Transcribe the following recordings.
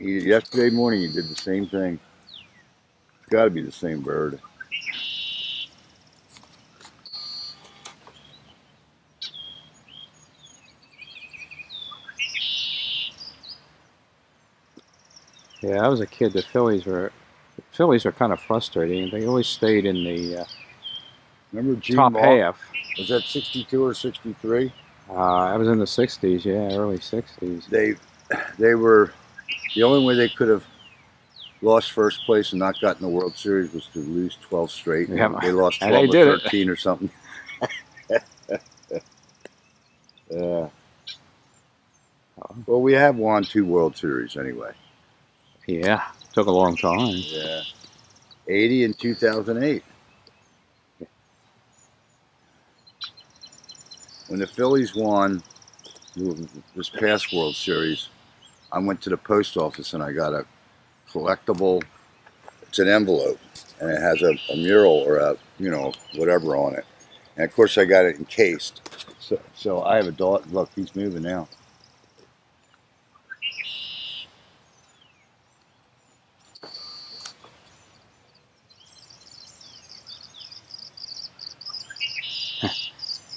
Yesterday morning he did the same thing. It's got to be the same bird. Yeah, I was a kid. The Phillies are kind of frustrating. They always stayed in the Remember Gene top Law? half. Was that 62 or 63? I was in the 60s, yeah, early 60s. They were the only way they could have lost first place and not gotten the World Series was to lose 12 straight. Yeah, And they lost and they 12 or did it. 13 or something. Yeah. Well, we have won 2 World Series anyway. Yeah, took a long time. Yeah. 80 and 2008. When the Phillies won this past World Series, I went to the post office and I got a collectible. It's an envelope and it has a mural or a whatever on it. And of course I got it encased. So I have a dog. Look, he's moving now.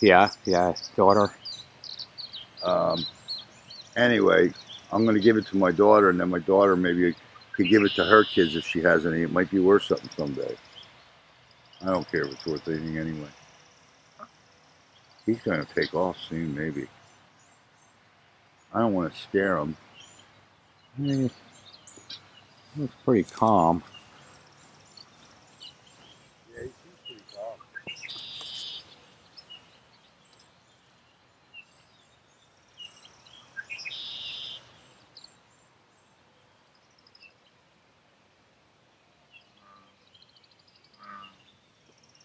Yeah, daughter. Anyway, I'm going to give it to my daughter, and then my daughter maybe could give it to her kids if she has any. It might be worth something someday. I don't care if it's worth anything anyway. He's going to take off soon, maybe. I don't want to scare him. It looks pretty calm. Yeah, he seems pretty calm.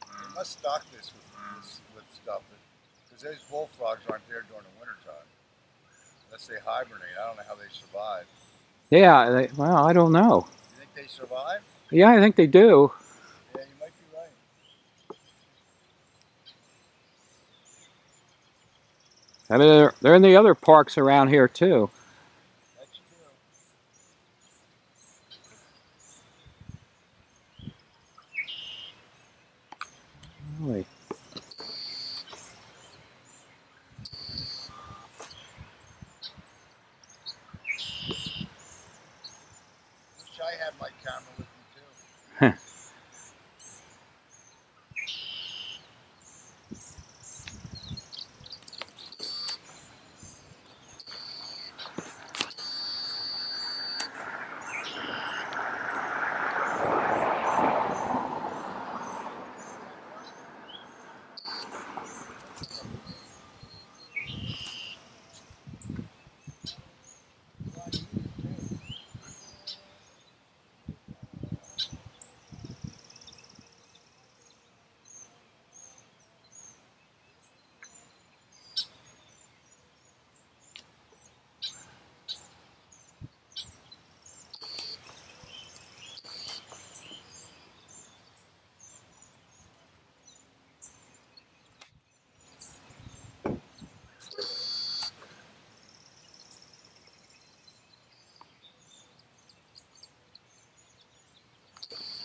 They must stock this with stuff because those bullfrogs aren't there during the wintertime. Unless they hibernate. I don't know how they survive. Yeah, well, I don't know. You think they survive? Yeah, I think they do. Yeah, you might be right. I mean, they're in the other parks around here too. That's true. Really. Wish I had my camera with me too.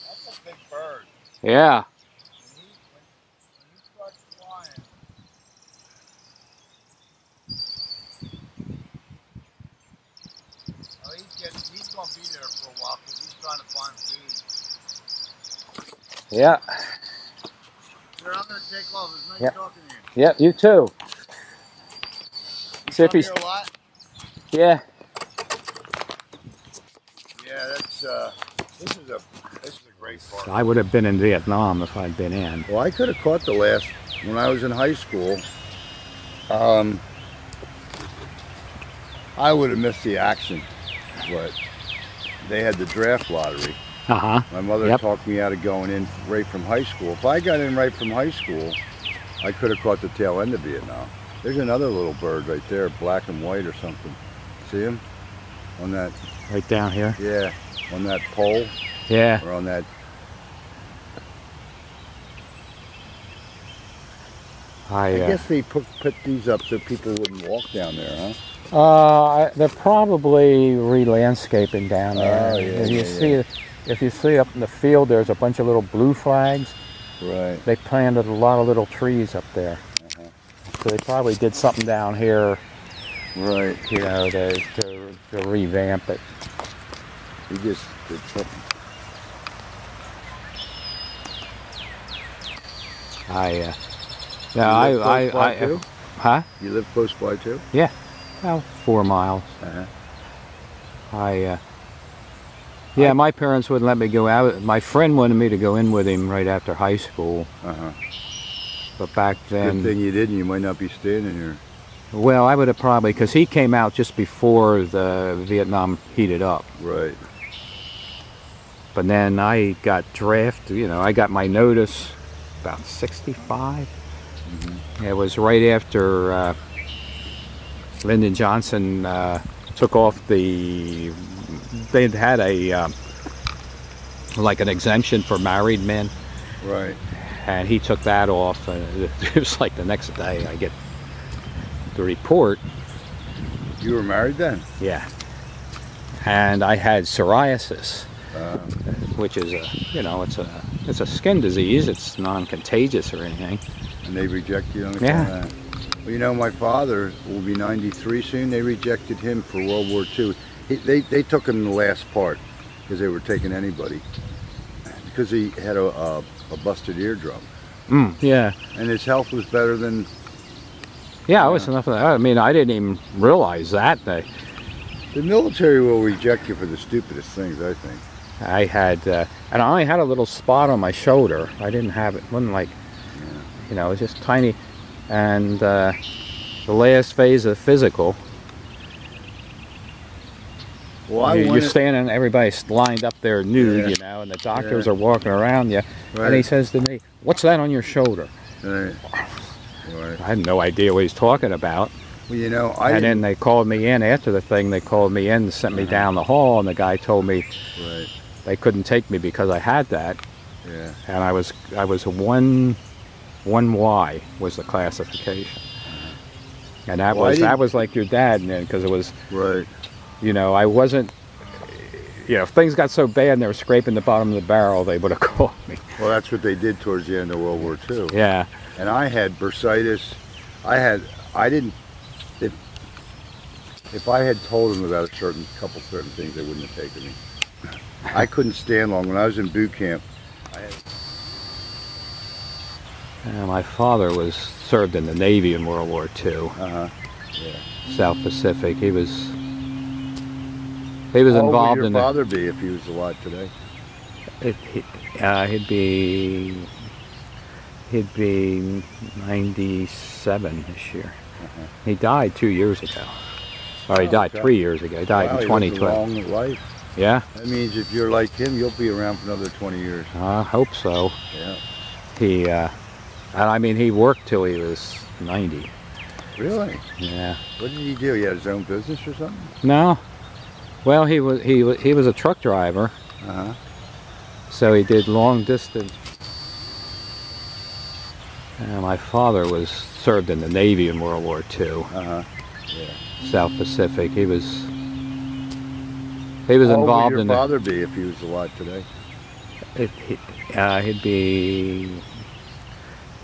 That's a big bird. Yeah. When he starts flying, oh, he's going to be there for a while because he's trying to find food. Yeah. Sir, I'm going to take off. It was nice Yeah. talking to you. Yeah, you too. You See if come he's. here a lot? Yeah. Yeah, that's this is a great park. I would have been in Vietnam if I'd been in. Well, I could have caught the last when I was in high school. I would have missed the action, but they had the draft lottery. Uh-huh. My mother Yep. talked me out of going in right from high school. If I got in right from high school, I could have caught the tail end of Vietnam. There's another little bird right there, black and white or something. See him? On that, Right down here. yeah, on that pole Yeah. or on that. I guess they put these up so people wouldn't walk down there, huh? They're probably re-landscaping down there. Oh, yeah, If you see up in the field, there's a bunch of little blue flags. Right. They planted a lot of little trees up there. So they probably did something down here, Right. you know, to revamp it. He just did something. Huh? You live close by too? Yeah, about 4 miles. Yeah, my parents wouldn't let me go out. My friend wanted me to go in with him right after high school. But back then... Good thing you didn't. You might not be standing here. Well, I would have probably, because he came out just before the Vietnam heated up. Right. But then I got drafted, you know, I got my notice about 65. It was right after Lyndon Johnson took off they had a like an exemption for married men. Right. And he took that off. It was like the next day I get the report. You were married then? Yeah. And I had psoriasis, which is it's a skin disease. It's non-contagious or anything. And they rejected you on the that. Well, you know, my father will be 93 soon. They rejected him for World War II. They took him in the last part because they were taking anybody because he had a busted eardrum. Yeah. And his health was better than... Yeah, it was enough of that. I mean, I didn't even realize that. The military will reject you for the stupidest things, I think. I had, and I only had a little spot on my shoulder. I didn't have it. It wasn't like, you know, it was just tiny. And the last phase of physical, well, you're standing, everybody's lined up there nude, you know, and the doctors are walking around you. Right. And he says to me, "What's that on your shoulder?" Right. I had no idea what he's talking about. Well, you know, and then they called me in after the thing. They called me in and sent me down the hall, and the guy told me they couldn't take me because I had that. Yeah. And I was a 1Y was the classification. And that was like your dad, man, because it was you know, I wasn't. You know, if things got so bad and they were scraping the bottom of the barrel, they would have called me. Well, that's what they did towards the end of World War II. Yeah. And I had bursitis. I didn't. If I had told them about couple certain things, they wouldn't have taken me. I couldn't stand long. When I was in boot camp, my father served in the Navy in World War II. Yeah. South Pacific. He was involved in. How old would your father be if he was alive today? He'd be 97 this year. He died 2 years ago. Or he died 3 years ago. He died in 2012. He lived a long life. Yeah. That means if you're like him, you'll be around for another 20 years. I hope so. Yeah. And I mean, he worked till he was 90. Really? Yeah. What did he do? He had his own business or something? No. Well, he was a truck driver. So he did long distance. My father served in the Navy in World War II. Yeah. South Pacific. He was involved in. How old would your father be if he was alive today?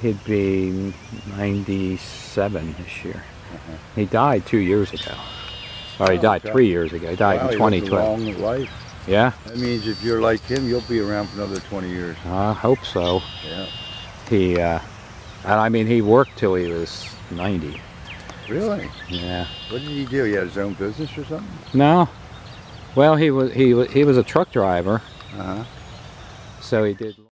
He'd be 97 this year. He died 2 years ago. Or he died 3 years ago. He died in 2012. He lived a long life. Yeah. That means if you're like him, you'll be around for another 20 years. I hope so. Yeah. And I mean, he worked till he was 90. Really? Yeah. What did he do? He had his own business or something? No. Well, he was a truck driver. Uh-huh. So he did.